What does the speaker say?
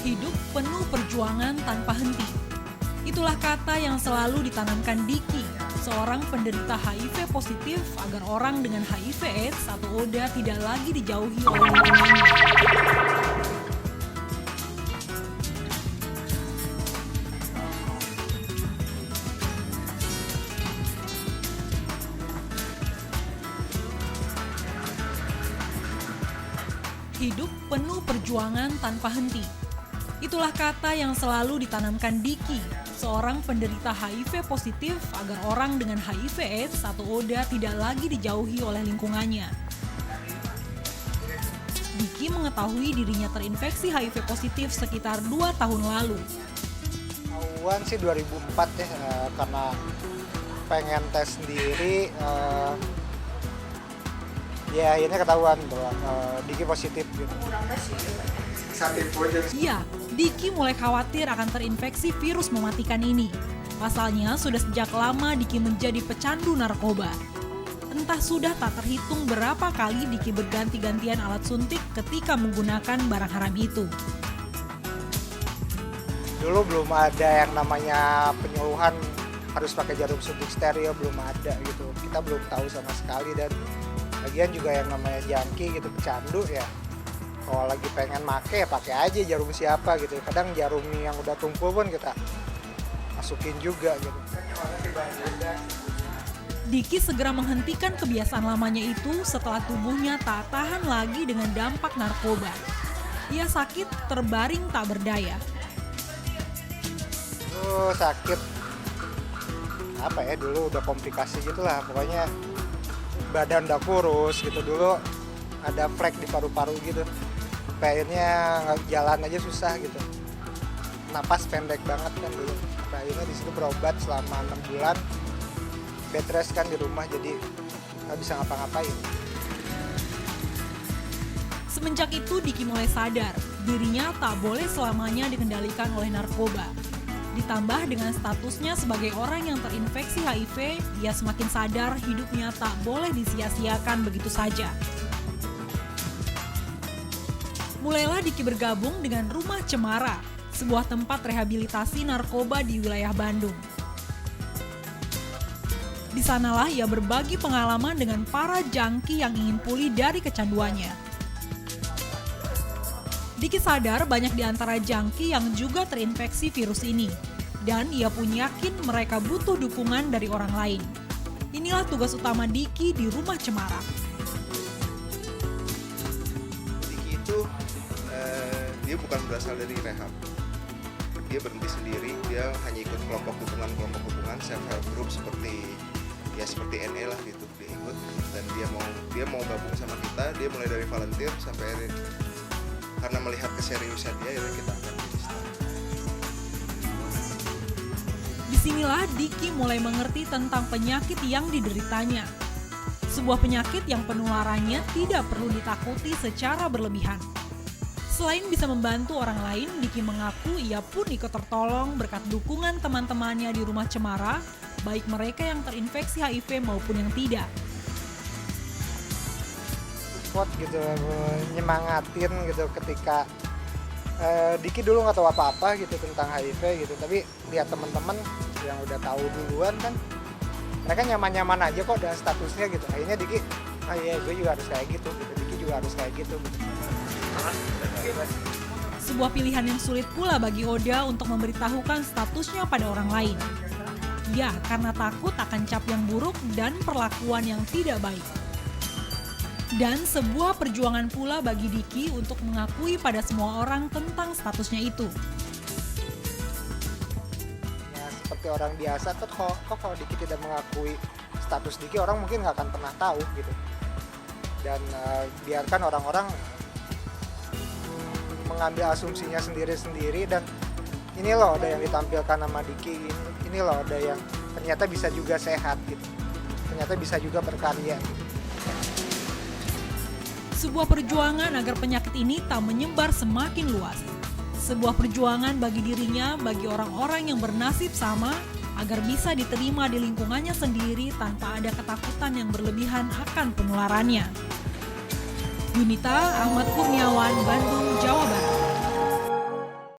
Hidup penuh perjuangan tanpa henti. Itulah kata yang selalu ditanamkan Diki, seorang penderita HIV positif agar orang dengan HIV/AIDS atau ODA tidak lagi dijauhi oleh lingkungannya. Hidup penuh perjuangan tanpa henti. Itulah kata yang selalu ditanamkan Diki, seorang penderita HIV positif agar orang dengan HIV/AIDS atau ODA tidak lagi dijauhi oleh lingkungannya. Diki mengetahui dirinya terinfeksi HIV positif sekitar 2 tahun lalu. Tahuan sih 2004 ya, karena pengen tes sendiri, ya akhirnya ketahuan bahwa Diki positif gitu. Iya, Diki mulai khawatir akan terinfeksi virus mematikan ini. Pasalnya sudah sejak lama Diki menjadi pecandu narkoba. Entah sudah tak terhitung berapa kali Diki berganti-gantian alat suntik ketika menggunakan barang haram itu. Dulu belum ada yang namanya penyuluhan harus pakai jarum suntik steril, belum ada gitu. Kita belum tahu sama sekali, dan lagian juga yang namanya junkie gitu, pecandu ya. Kalau lagi pengen make ya pakai aja jarum siapa gitu. Kadang jarum yang udah tumpul pun kita masukin juga gitu. Diki segera menghentikan kebiasaan lamanya itu setelah tubuhnya tak tahan lagi dengan dampak narkoba. Ia sakit, terbaring tak berdaya. Sakit apa ya, dulu udah komplikasi gitu lah. Pokoknya badan udah kurus gitu. Dulu ada flek di paru-paru gitu. Akhirnya jalan aja susah gitu. Napas pendek banget kan dulu. Akhirnya di situ berobat selama 6 bulan. Bed rest kan di rumah, jadi nggak bisa ngapa-ngapain. Semenjak itu Diki mulai sadar dirinya tak boleh selamanya dikendalikan oleh narkoba. Ditambah dengan statusnya sebagai orang yang terinfeksi HIV, ia semakin sadar hidupnya tak boleh disia-siakan begitu saja. Mulailah Diki bergabung dengan Rumah Cemara, sebuah tempat rehabilitasi narkoba di wilayah Bandung. Di sanalah ia berbagi pengalaman dengan para junkie yang ingin pulih dari kecanduannya. Diki sadar banyak di antara junkie yang juga terinfeksi virus ini, dan ia pun yakin mereka butuh dukungan dari orang lain. Inilah tugas utama Diki di Rumah Cemara. Diki itu dia bukan berasal dari rehab. Dia berhenti sendiri, dia hanya ikut kelompok dukungan self help group seperti NE lah gitu, dia ikut, dan dia mau gabung sama kita. Dia mulai dari volunteer sampai akhirnya, karena melihat keseriusan dia, akhirnya kita angkat jadi staff. Disinilah Diki mulai mengerti tentang penyakit yang dideritanya. Sebuah penyakit yang penularannya tidak perlu ditakuti secara berlebihan. Selain bisa membantu orang lain, Diki mengaku ia pun ikut tertolong berkat dukungan teman-temannya di Rumah Cemara, baik mereka yang terinfeksi HIV maupun yang tidak. Support gitu, nyemangatin gitu ketika Diki dulu nggak tahu apa-apa gitu tentang HIV gitu, tapi lihat teman-teman yang udah tahu duluan kan, mereka nyaman-nyaman aja kok dengan statusnya gitu. Akhirnya Diki, iya gue juga harus kayak gitu, Diki juga harus kayak gitu. Sebuah pilihan yang sulit pula bagi Oda untuk memberitahukan statusnya pada orang lain. Ya, karena takut akan cap yang buruk dan perlakuan yang tidak baik. Dan sebuah perjuangan pula bagi Diki untuk mengakui pada semua orang tentang statusnya itu. Ya seperti orang biasa tuh, kalau Diki tidak mengakui status Diki, orang mungkin nggak akan pernah tahu gitu. Dan biarkan orang-orang mengambil asumsinya sendiri-sendiri, dan ini loh ada yang ditampilkan nama Diki, ini loh ada yang ternyata bisa juga sehat gitu, ternyata bisa juga berkarya gitu. Sebuah perjuangan agar penyakit ini tak menyebar semakin luas. Sebuah perjuangan bagi dirinya, bagi orang-orang yang bernasib sama, agar bisa diterima di lingkungannya sendiri tanpa ada ketakutan yang berlebihan akan penularannya. Yunita Ahmad Kurniawan, Bandung, Jawa Barat.